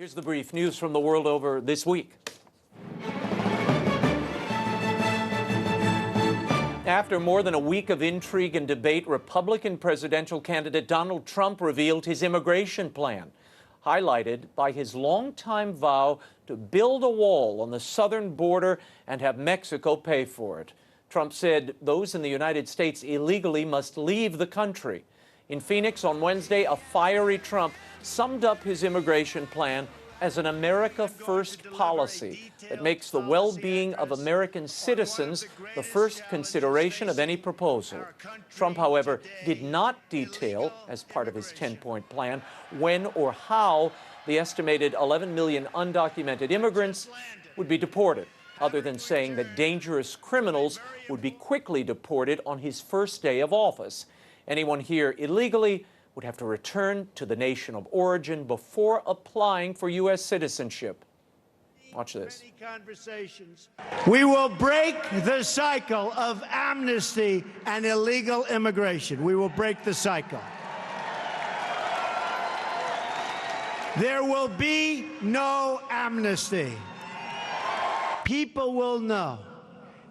Here's the brief news from the world over this week. After more than a week of intrigue and debate, Republican presidential candidate Donald Trump revealed his immigration plan, highlighted by his longtime vow to build a wall on the southern border and have Mexico pay for it. Trump said those in the United States illegally must leave the country. In Phoenix on Wednesday, a fiery Trump summed up his immigration plan as an America First policy that makes the well-being of American citizens the first consideration of any proposal. Trump, however, did not detail, as part of his 10-point plan, when or how the estimated 11 million undocumented immigrants would be deported, other than saying that dangerous criminals would be quickly deported on his first day of office. Anyone here illegally would have to return to the nation of origin before applying for U.S. citizenship. Watch this. We will break the cycle of amnesty and illegal immigration. We will break the cycle. There will be no amnesty. People will know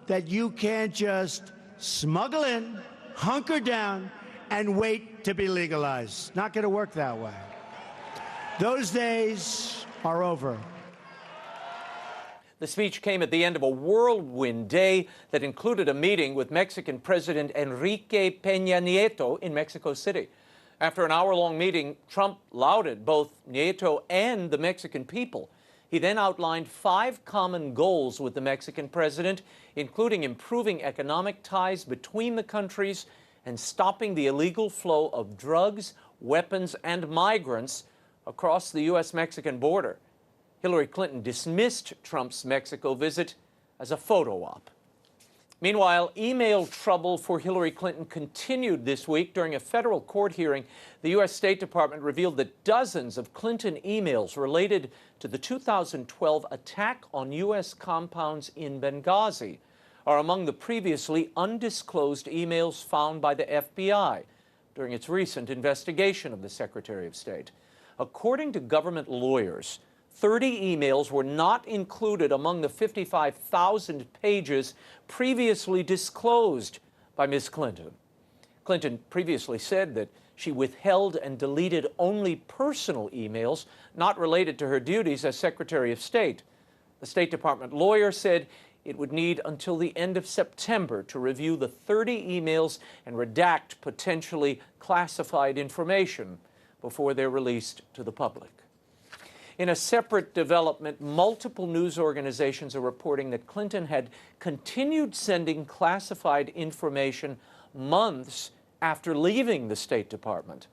that you can't just smuggle in, hunker down, and wait to be legalized. Not going to work that way. Those days are over. The speech came at the end of a whirlwind day that included a meeting with Mexican President Enrique Peña Nieto in Mexico City. After an hour-long meeting, Trump lauded both Nieto and the Mexican people. He then outlined 5 common goals with the Mexican president, including improving economic ties between the countries and stopping the illegal flow of drugs, weapons, and migrants across the U.S.-Mexican border. Hillary Clinton dismissed Trump's Mexico visit as a photo op. Meanwhile, email trouble for Hillary Clinton continued this week. During a federal court hearing, the U.S. State Department revealed that dozens of Clinton emails related to the 2012 attack on U.S. compounds in Benghazi are among the previously undisclosed emails found by the FBI during its recent investigation of the Secretary of State. According to government lawyers, 30 emails were not included among the 55,000 pages previously disclosed by Ms. Clinton. Clinton previously said that she withheld and deleted only personal emails not related to her duties as Secretary of State. The State Department lawyer said it would need until the end of September to review the 30 emails and redact potentially classified information before they're released to the public. In a separate development, multiple news organizations are reporting that Clinton had continued sending classified information months after leaving the State Department.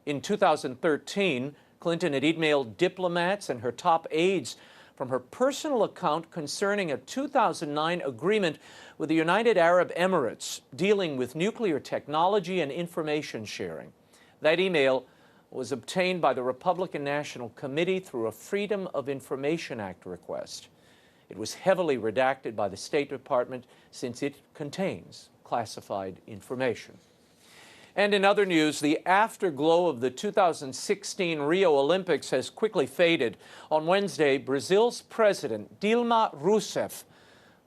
In 2013, Clinton had emailed diplomats and her top aides from her personal account concerning a 2009 agreement with the United Arab Emirates dealing with nuclear technology and information sharing. That email was obtained by the Republican National Committee through a Freedom of Information Act request. It was heavily redacted by the State Department since it contains classified information. And in other news, the afterglow of the 2016 Rio Olympics has quickly faded. On Wednesday, Brazil's president, Dilma Rousseff,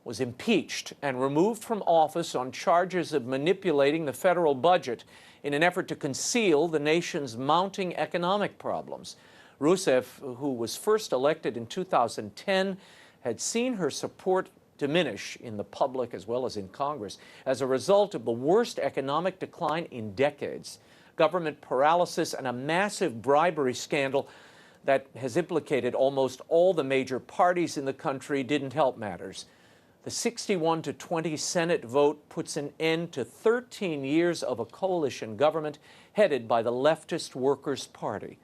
was impeached and removed from office on charges of manipulating the federal budget in an effort to conceal the nation's mounting economic problems. Rousseff, who was first elected in 2010, had seen her support diminish in the public as well as in Congress as a result of the worst economic decline in decades, government paralysis, and a massive bribery scandal that has implicated almost all the major parties in the country didn't help matters. The 61-20 Senate vote puts an end to 13 years of a coalition government headed by the leftist Workers' Party.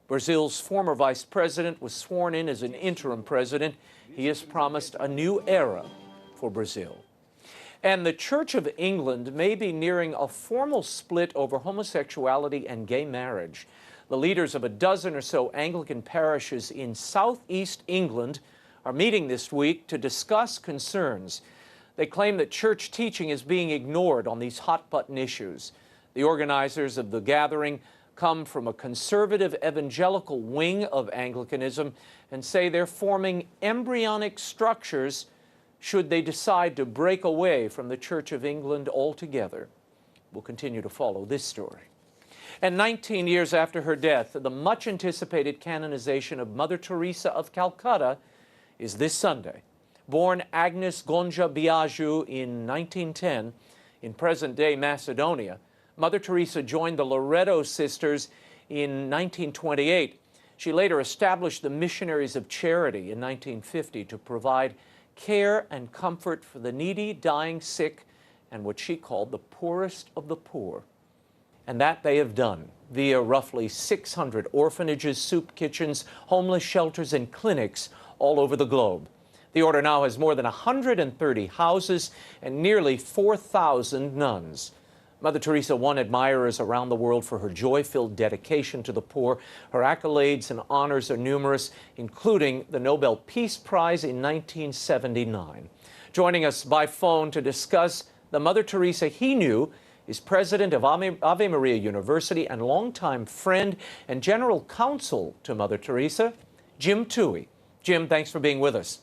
Brazil's former vice president was sworn in as an interim president. He has promised a new era for Brazil. And the Church of England may be nearing a formal split over homosexuality and gay marriage. The leaders of a dozen or so Anglican parishes in southeast England are meeting this week to discuss concerns. They claim that church teaching is being ignored on these hot-button issues. The organizers of the gathering come from a conservative evangelical wing of Anglicanism and say they're forming embryonic structures should they decide to break away from the Church of England altogether. We'll continue to follow this story. And 19 years after her death, the much-anticipated canonization of Mother Teresa of Calcutta is this Sunday. Born Agnes Gonja Biaju in 1910 in present-day Macedonia, Mother Teresa joined the Loreto Sisters in 1928. She later established the Missionaries of Charity in 1950 to provide care and comfort for the needy, dying, sick, and what she called the poorest of the poor. And that they have done via roughly 600 orphanages, soup kitchens, homeless shelters, and clinics all over the globe. The order now has more than 130 houses and nearly 4,000 nuns. Mother Teresa won admirers around the world for her joy-filled dedication to the poor. Her accolades and honors are numerous, including the Nobel Peace Prize in 1979. Joining us by phone to discuss the Mother Teresa he knew is president of Ave Maria University and longtime friend and general counsel to Mother Teresa, Jim Toohey. Jim, thanks for being with us.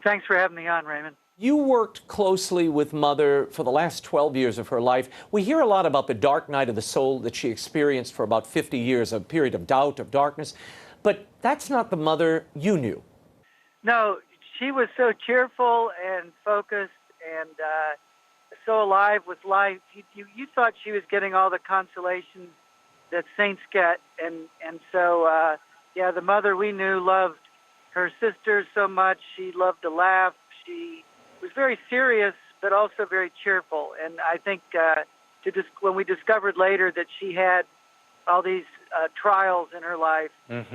Thanks for having me on, Raymond. You worked closely with Mother for the last 12 years of her life. We hear a lot about the dark night of the soul that she experienced for about 50 years, a period of doubt, of darkness. But that's not the Mother you knew. No, she was so cheerful and focused and so alive with life. You thought she was getting all the consolation that saints get. And so, yeah, the Mother we knew loved her sisters so much. She loved to laugh. She was very serious, but also very cheerful. And I think when we discovered later that she had all these trials in her life and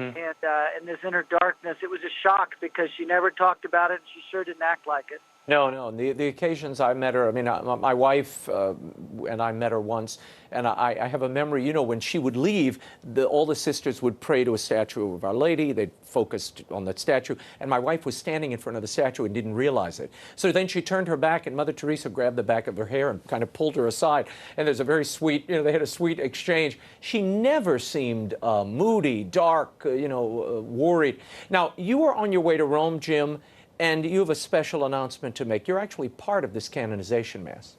this inner darkness, it was a shock because she never talked about it and she sure didn't act like it. No. The occasions I met her, I mean, my wife and I met her once, and I have a memory, you know, when she would leave, all the sisters would pray to a statue of Our Lady. They'd focused on that statue, and my wife was standing in front of the statue and didn't realize it. So then she turned her back, and Mother Teresa grabbed the back of her hair and kind of pulled her aside, and there's a very sweet, you know, they had a sweet exchange. She never seemed moody, dark, worried. Now, you were on your way to Rome, Jim, and you have a special announcement to make. You're actually part of this canonization Mass.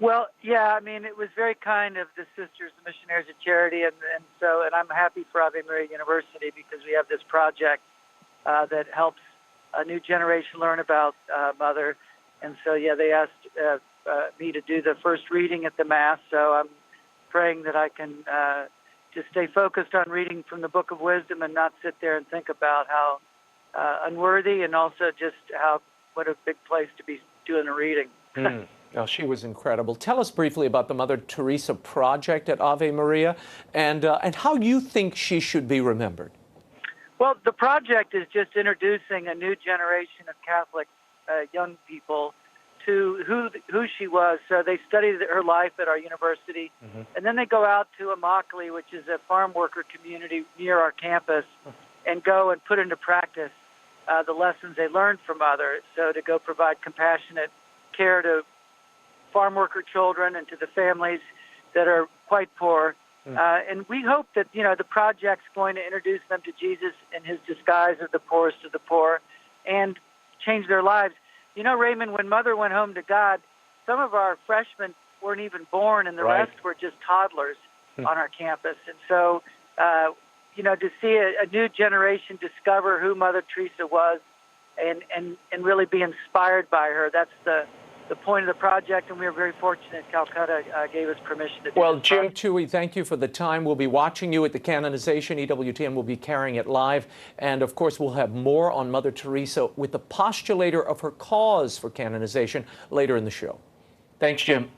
Well, yeah, I mean, it was very kind of the Sisters, the Missionaries of Charity, and I'm happy for Ave Maria University because we have this project that helps a new generation learn about Mother. And so, yeah, they asked me to do the first reading at the Mass, so I'm praying that I can just stay focused on reading from the Book of Wisdom and not sit there and think about how unworthy, and also just what a big place to be doing a reading. Well, she was incredible. Tell us briefly about the Mother Teresa project at Ave Maria and how you think she should be remembered. Well, the project is just introducing a new generation of Catholic young people to who she was. So they study her life at our university, and then they go out to Immokalee, which is a farm worker community near our campus, and go and put into practice the lessons they learned from Mother. So to go provide compassionate care to farm worker children and to the families that are quite poor. And we hope that, the project's going to introduce them to Jesus in his disguise of the poorest of the poor and change their lives. You know, Raymond, when Mother went home to God, some of our freshmen weren't even born, and the rest were just toddlers on our campus. And so, to see a new generation discover who Mother Teresa was and really be inspired by her, that's the point of the project, and we were very fortunate Calcutta gave us permission to do Well, this Jim project. Toohey, thank you for the time. We'll be watching you at the canonization. EWTN will be carrying it live. And, of course, we'll have more on Mother Teresa with the postulator of her cause for canonization later in the show. Thanks, Jim.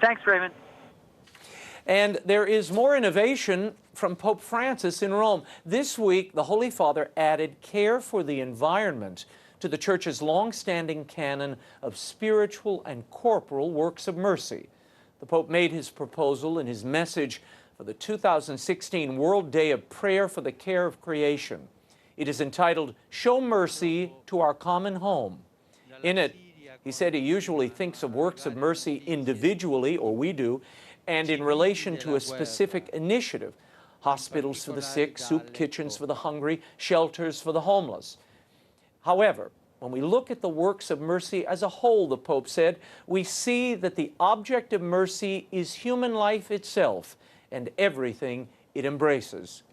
Thanks, Raymond. And there is more innovation from Pope Francis in Rome. This week, the Holy Father added care for the environment to the Church's long-standing canon of spiritual and corporal works of mercy. The Pope made his proposal in his message for the 2016 World Day of Prayer for the Care of Creation. It is entitled, "Show Mercy to Our Common Home." In it, he said he usually thinks of works of mercy individually, or we do, and in relation to a specific initiative: hospitals for the sick, soup kitchens for the hungry, shelters for the homeless. However, when we look at the works of mercy as a whole, the Pope said, we see that the object of mercy is human life itself and everything it embraces.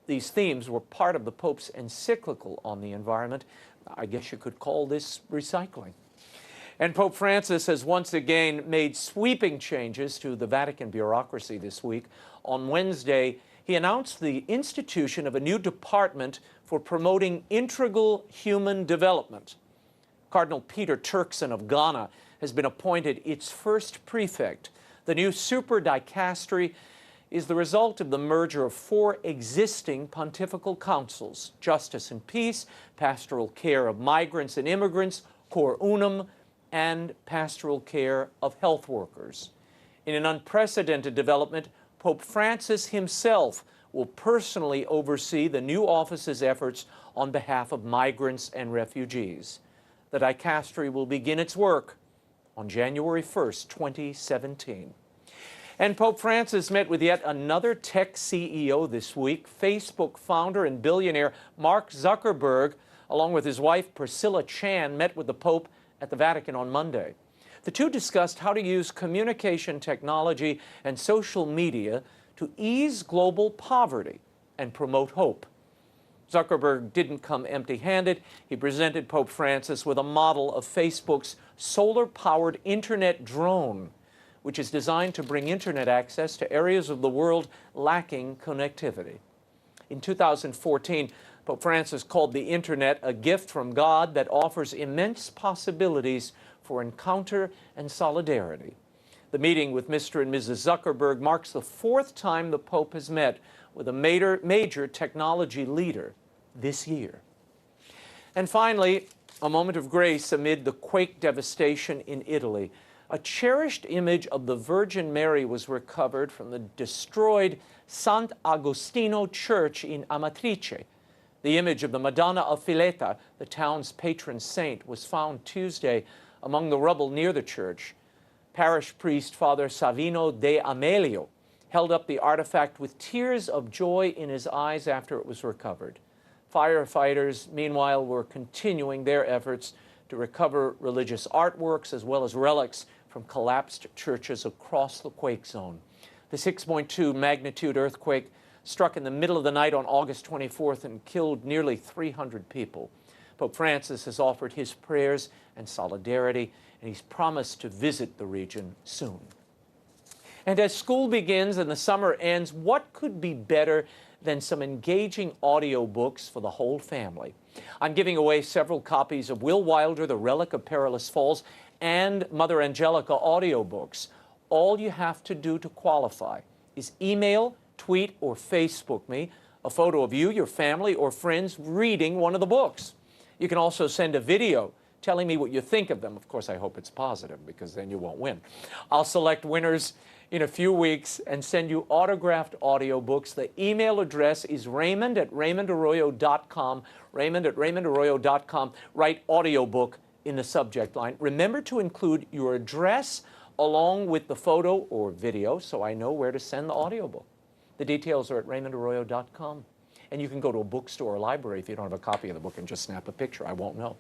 These themes were part of the Pope's encyclical on the environment. I guess you could call this recycling. And Pope Francis has once again made sweeping changes to the Vatican bureaucracy this week. On Wednesday, he announced the institution of a new department for promoting integral human development. Cardinal Peter Turkson of Ghana has been appointed its first prefect. The new super dicastery is the result of the merger of 4 existing pontifical councils: Justice and Peace, Pastoral Care of Migrants and Immigrants, Cor Unum, and Pastoral Care of Health Workers. In an unprecedented development, Pope Francis himself will personally oversee the new office's efforts on behalf of migrants and refugees. The dicastery will begin its work on January 1st, 2017. And Pope Francis met with yet another tech CEO this week. Facebook founder and billionaire Mark Zuckerberg, along with his wife Priscilla Chan, met with the Pope at the Vatican on Monday. The two discussed how to use communication technology and social media to ease global poverty and promote hope. Zuckerberg didn't come empty-handed. He presented Pope Francis with a model of Facebook's solar-powered internet drone, which is designed to bring internet access to areas of the world lacking connectivity. In 2014, Pope Francis called the internet a gift from God that offers immense possibilities for encounter and solidarity. The meeting with Mr. and Mrs. Zuckerberg marks the 4th time the Pope has met with a major technology leader this year. And finally, a moment of grace amid the quake devastation in Italy. A cherished image of the Virgin Mary was recovered from the destroyed Sant'Agostino Church in Amatrice. The image of the Madonna of Fileta, the town's patron saint, was found Tuesday among the rubble near the church. Parish priest Father Savino de Amelio held up the artifact with tears of joy in his eyes after it was recovered. Firefighters, meanwhile, were continuing their efforts to recover religious artworks as well as relics from collapsed churches across the quake zone. The 6.2 magnitude earthquake struck in the middle of the night on August 24th and killed nearly 300 people. Pope Francis has offered his prayers and solidarity, and he's promised to visit the region soon. And as school begins and the summer ends, what could be better than some engaging audiobooks for the whole family? I'm giving away several copies of Will Wilder, The Relic of Perilous Falls, and Mother Angelica audiobooks. All you have to do to qualify is email, tweet, or Facebook me a photo of you, your family, or friends reading one of the books. You can also send a video telling me what you think of them. Of course, I hope it's positive, because then you won't win. I'll select winners in a few weeks and send you autographed audiobooks. The email address is raymond@raymondarroyo.com, raymond@raymondarroyo.com. Write audiobook in the subject line. Remember to include your address along with the photo or video so I know where to send the audiobook. The details are at raymondarroyo.com. And you can go to a bookstore or library if you don't have a copy of the book and just snap a picture. I won't know.